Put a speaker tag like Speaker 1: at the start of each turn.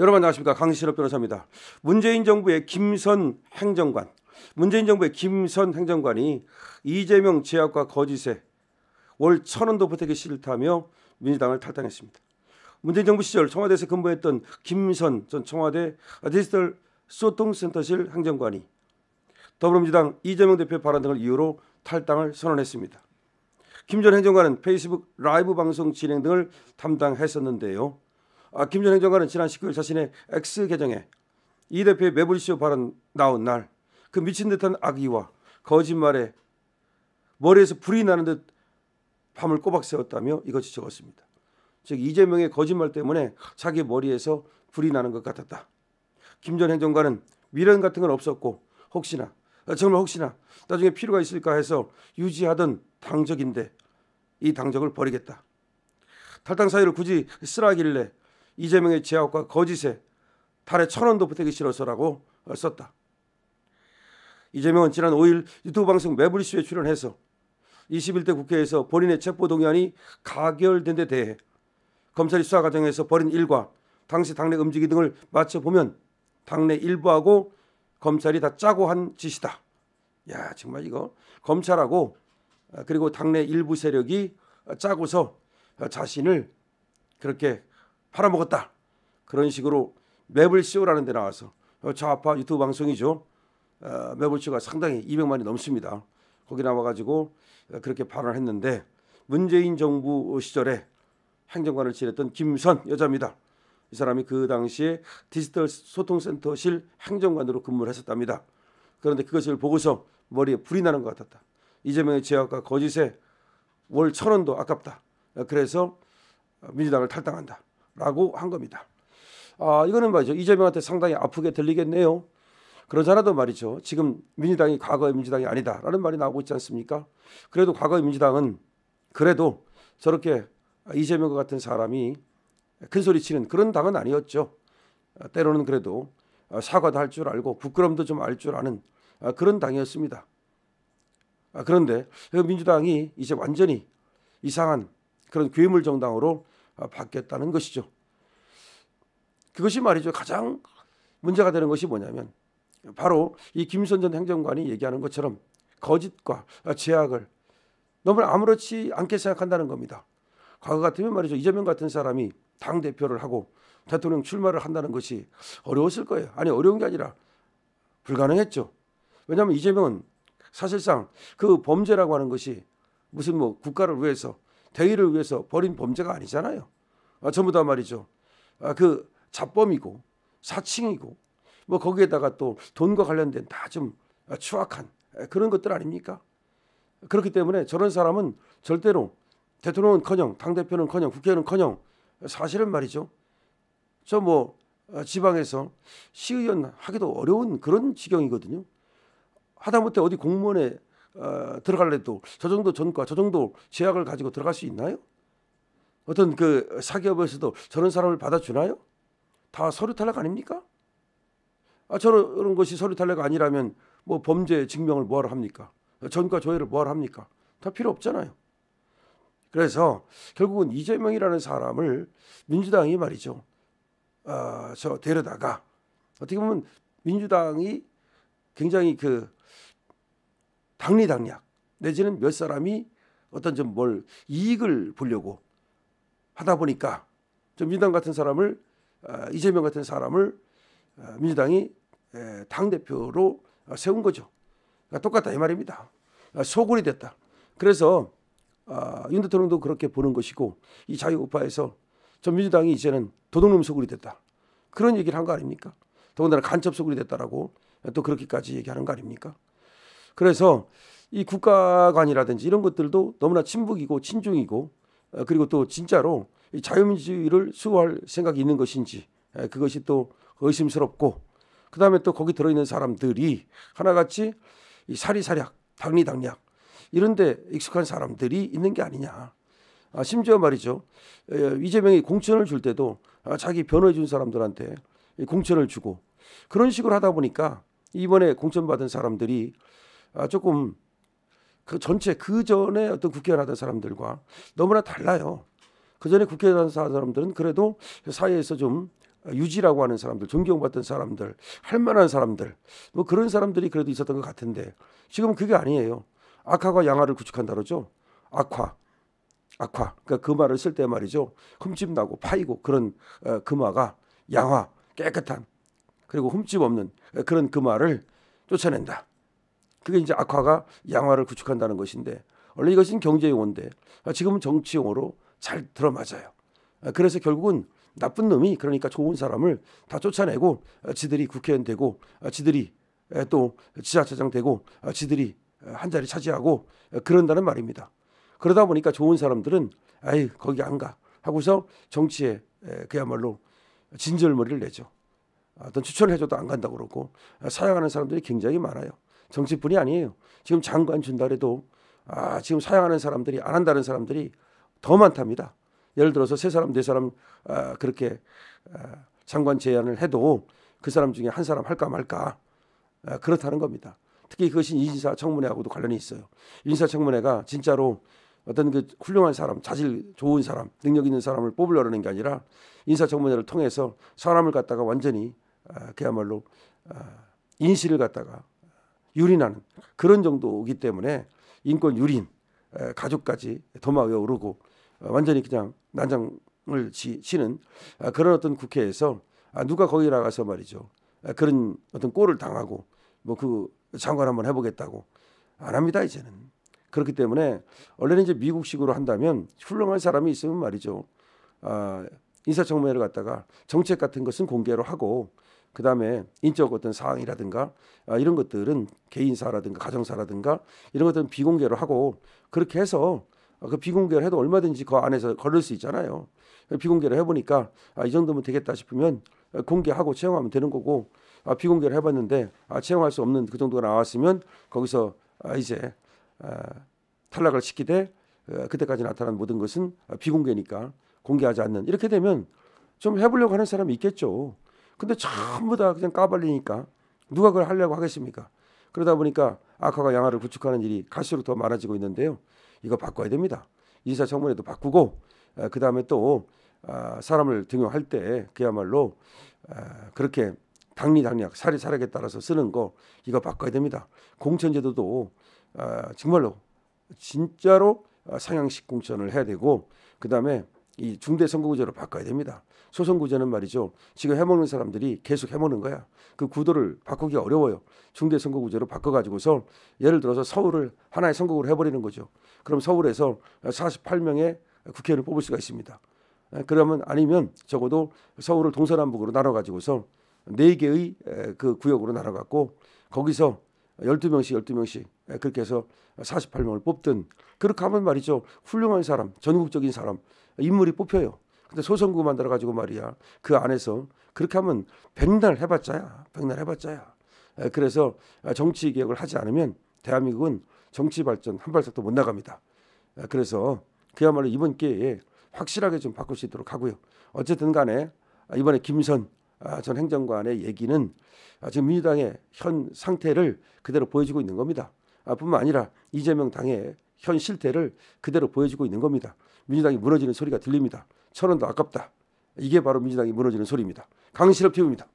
Speaker 1: 여러분 안녕하십니까. 강신업 변호사입니다. 문재인 정부의 김선 행정관이 이재명 제약과 거짓에 월 1,000원도 보태기 싫다며 민주당을 탈당했습니다. 문재인 정부 시절 청와대에서 근무했던 김선 전 청와대 디지털 소통센터실 행정관이 더불어민주당 이재명 대표 발언 등을 이유로 탈당을 선언했습니다. 김 전 행정관은 페이스북 라이브 방송 진행 등을 담당했었는데요. 김 전 행정관은 지난 19일 자신의 X 계정에 이 대표의 매불쇼 발언 나온 날 그 미친 듯한 악의와 거짓말에 머리에서 불이 나는 듯 밤을 꼬박 새웠다며 이것이 적었습니다. 즉 이재명의 거짓말 때문에 자기 머리에서 불이 나는 것 같았다. 김 전 행정관은 미련 같은 건 없었고 정말 혹시나 나중에 필요가 있을까 해서 유지하던 당적인데 이 당적을 버리겠다. 탈당 사유를 굳이 쓰라길래 이재명의 제약과 거짓에 달에 1,000원도 보태기 싫어서라고 썼다. 이재명은 지난 5일 유튜브 방송 매불쇼에 출연해서 21대 국회에서 본인의 체포동의안이 가결된 데 대해 검찰이 수사 과정에서 벌인 일과 당시 당내 움직임 등을 맞춰보면 당내 일부하고 검찰이 다 짜고 한 짓이다. 야, 정말 이거 검찰하고 그리고 당내 일부 세력이 짜고서 자신을 그렇게 팔아먹었다. 그런 식으로 매불쇼라는 데 나와서 좌파 유튜브 방송이죠. 매불쇼가 상당히 200만이 넘습니다. 거기 나와가지고 그렇게 발언을 했는데 문재인 정부 시절에 행정관을 지냈던 김선 여자입니다. 이 사람이 그 당시에 디지털 소통센터실 행정관으로 근무를 했었답니다. 그런데 그것을 보고서 머리에 불이 나는 것 같았다. 이재명의 제약과 거짓에 월 1,000원도 아깝다. 그래서 민주당을 탈당한다. 라고 한 겁니다. 이거는 말이죠. 이재명한테 상당히 아프게 들리겠네요. 그러잖아도 말이죠. 지금 민주당이 과거의 민주당이 아니다라는 말이 나오고 있지 않습니까? 그래도 과거의 민주당은 그래도 저렇게 이재명과 같은 사람이 큰소리치는 그런 당은 아니었죠. 때로는 그래도 사과도 할 줄 알고 부끄럼도 좀 알 줄 아는 그런 당이었습니다. 그런데 민주당이 이제 완전히 이상한 그런 괴물 정당으로 바뀌었다는 것이죠. 그것이 말이죠. 가장 문제가 되는 것이 뭐냐면 바로 이 김선 전 행정관이 얘기하는 것처럼 거짓과 제약을 너무 아무렇지 않게 생각한다는 겁니다. 과거 같으면 말이죠. 이재명 같은 사람이 당대표를 하고 대통령 출마를 한다는 것이 어려웠을 거예요. 아니 어려운 게 아니라 불가능했죠. 왜냐하면 이재명은 사실상 그 범죄라고 하는 것이 무슨 뭐 국가를 위해서 대의를 위해서 벌인 범죄가 아니잖아요. 전부 다 말이죠. 그 잡범이고 사칭이고 뭐 거기에다가 또 돈과 관련된 다 좀 추악한 그런 것들 아닙니까? 그렇기 때문에 저런 사람은 절대로 대통령은커녕 당대표는커녕 국회의원은커녕 사실은 말이죠. 저 뭐 지방에서 시의원 하기도 어려운 그런 지경이거든요. 하다못해 어디 공무원에 들어갈래도 저 정도 전과 저 정도 제약을 가지고 들어갈 수 있나요? 어떤 그 사기업에서도 저런 사람을 받아주나요? 다 서류 탈락 아닙니까? 저런 것이 서류 탈락 아니라면 뭐 범죄 증명을 뭐하러 합니까? 전과 조회를 뭐하러 합니까? 다 필요 없잖아요. 그래서 결국은 이재명이라는 사람을 민주당이 말이죠. 데려다가 어떻게 보면 민주당이 굉장히 그 당리당략 내지는 몇 사람이 어떤 좀 뭘 이익을 보려고 하다 보니까 좀 민주당 같은 사람을 이재명 같은 사람을 민주당이 당대표로 세운 거죠. 그러니까 똑같다 이 말입니다. 소굴이 됐다. 그래서 윤 대통령도 그렇게 보는 것이고 이 자유우파에서 전 민주당이 이제는 도둑놈 소굴이 됐다. 그런 얘기를 한 거 아닙니까? 더군다나 간첩 소굴이 됐다라고 또 그렇게까지 얘기하는 거 아닙니까? 그래서 이 국가관이라든지 이런 것들도 너무나 친북이고 친중이고 그리고 또 진짜로 이 자유민주주의를 수호할 생각이 있는 것인지 그것이 또 의심스럽고 그다음에 또 거기 들어있는 사람들이 하나같이 이 사리사략 당리당략 이런 데 익숙한 사람들이 있는 게 아니냐. 심지어 말이죠. 이재명이 공천을 줄 때도 자기 변호해 준 사람들한테 공천을 주고 그런 식으로 하다 보니까 이번에 공천받은 사람들이 조금 그 전체 그 전에 어떤 국회의원 하던 사람들과 너무나 달라요. 그 전에 국회의원 하던 사람들은 그래도 사회에서 좀 유지라고 하는 사람들, 존경받던 사람들, 할 만한 사람들, 뭐 그런 사람들이 그래도 있었던 것 같은데 지금은 그게 아니에요. 악화가 양화를 구축한다 그러죠. 악화. 그러니까 금화를 쓸 때 말이죠. 흠집 나고 파이고 그런 금화가 양화, 깨끗한 그리고 흠집 없는 그런 금화를 쫓아낸다. 그게 이제 악화가 양화를 구축한다는 것인데 원래 이것은 경제 용어인데 지금은 정치 용어로 잘 들어맞아요. 그래서 결국은 나쁜 놈이 그러니까 좋은 사람을 다 쫓아내고 지들이 국회의원 되고 지들이 또 지자체장 되고 지들이 한 자리 차지하고 그런다는 말입니다. 그러다 보니까 좋은 사람들은 아이 거기 안 가 하고서 정치에 그야말로 진절머리를 내죠. 어떤 추천을 해줘도 안 간다고 그러고 사양하는 사람들이 굉장히 많아요. 정치뿐이 아니에요. 지금 장관 준다 해도 지금 사양하는 사람들이 안 한다는 사람들이 더 많답니다. 예를 들어서 세 사람 네 사람 그렇게 장관 제안을 해도 그 사람 중에 한 사람 할까 말까 그렇다는 겁니다. 특히 그것이 인사청문회하고도 관련이 있어요. 인사청문회가 진짜로 어떤 그 훌륭한 사람, 자질 좋은 사람, 능력 있는 사람을 뽑으려는 게 아니라 인사청문회를 통해서 사람을 갖다가 완전히 그야말로 인실을 갖다가 유린하는 그런 정도이기 때문에 인권 유린, 가족까지 도마에 오르고 완전히 그냥 난장을 치는 그런 어떤 국회에서 누가 거기 나가서 말이죠. 그런 어떤 꼴을 당하고 뭐 그 장관 한번 해보겠다고 안 합니다 이제는. 그렇기 때문에 원래는 이제 미국식으로 한다면 훌륭한 사람이 있으면 말이죠. 인사청문회를 갖다가 정책 같은 것은 공개로 하고 그 다음에 인적 어떤 사항이라든가 이런 것들은 개인사라든가 가정사라든가 이런 것들은 비공개로 하고 그렇게 해서 그 비공개를 해도 얼마든지 그 안에서 걸을 수 있잖아요. 비공개를 해보니까 이 정도면 되겠다 싶으면 공개하고 채용하면 되는 거고 비공개를 해봤는데 채용할 수 없는 그 정도가 나왔으면 거기서 이제 탈락을 시키되 그때까지 나타난 모든 것은 비공개니까 공개하지 않는 이렇게 되면 좀 해보려고 하는 사람이 있겠죠. 근데 전부 다 그냥 까발리니까 누가 그걸 하려고 하겠습니까? 그러다 보니까 악화가 양화를 구축하는 일이 갈수록 더 많아지고 있는데요. 이거 바꿔야 됩니다. 인사청문회도 바꾸고 그 다음에 또 사람을 등용할 때 그야말로 그렇게 당리당략 사례사례에 따라서 쓰는 거 이거 바꿔야 됩니다. 공천제도도 정말로 진짜로 상향식 공천을 해야 되고 그 다음에 이 중대선거구제로 바꿔야 됩니다. 소선구제는 말이죠. 지금 해먹는 사람들이 계속 해먹는 거야. 그 구도를 바꾸기 어려워요. 중대선거구제로 바꿔가지고서 예를 들어서 서울을 하나의 선거구로 해버리는 거죠. 그럼 서울에서 48명의 국회의원을 뽑을 수가 있습니다. 그러면 아니면 적어도 서울을 동서남북으로 나눠가지고서 4개의 그 구역으로 나눠갖고 거기서 12명씩 그렇게 해서 48명을 뽑든 그렇게 하면 말이죠. 훌륭한 사람, 전국적인 사람, 인물이 뽑혀요. 근데 소선구 만들어가지고 말이야. 그 안에서 그렇게 하면 백날 해봤자야. 그래서 정치 개혁을 하지 않으면 대한민국은 정치 발전 한 발짝도 못 나갑니다. 그래서 그야말로 이번 기회에 확실하게 좀 바꿀 수 있도록 하고요. 어쨌든 간에 이번에 김선 전 행정관의 얘기는 지금 민주당의 현 상태를 그대로 보여주고 있는 겁니다. 뿐만 아니라 이재명 당의 현 실태를 그대로 보여주고 있는 겁니다. 민주당이 무너지는 소리가 들립니다. 1,000원도 아깝다. 이게 바로 민주당이 무너지는 소리입니다. 강신업 TV입니다.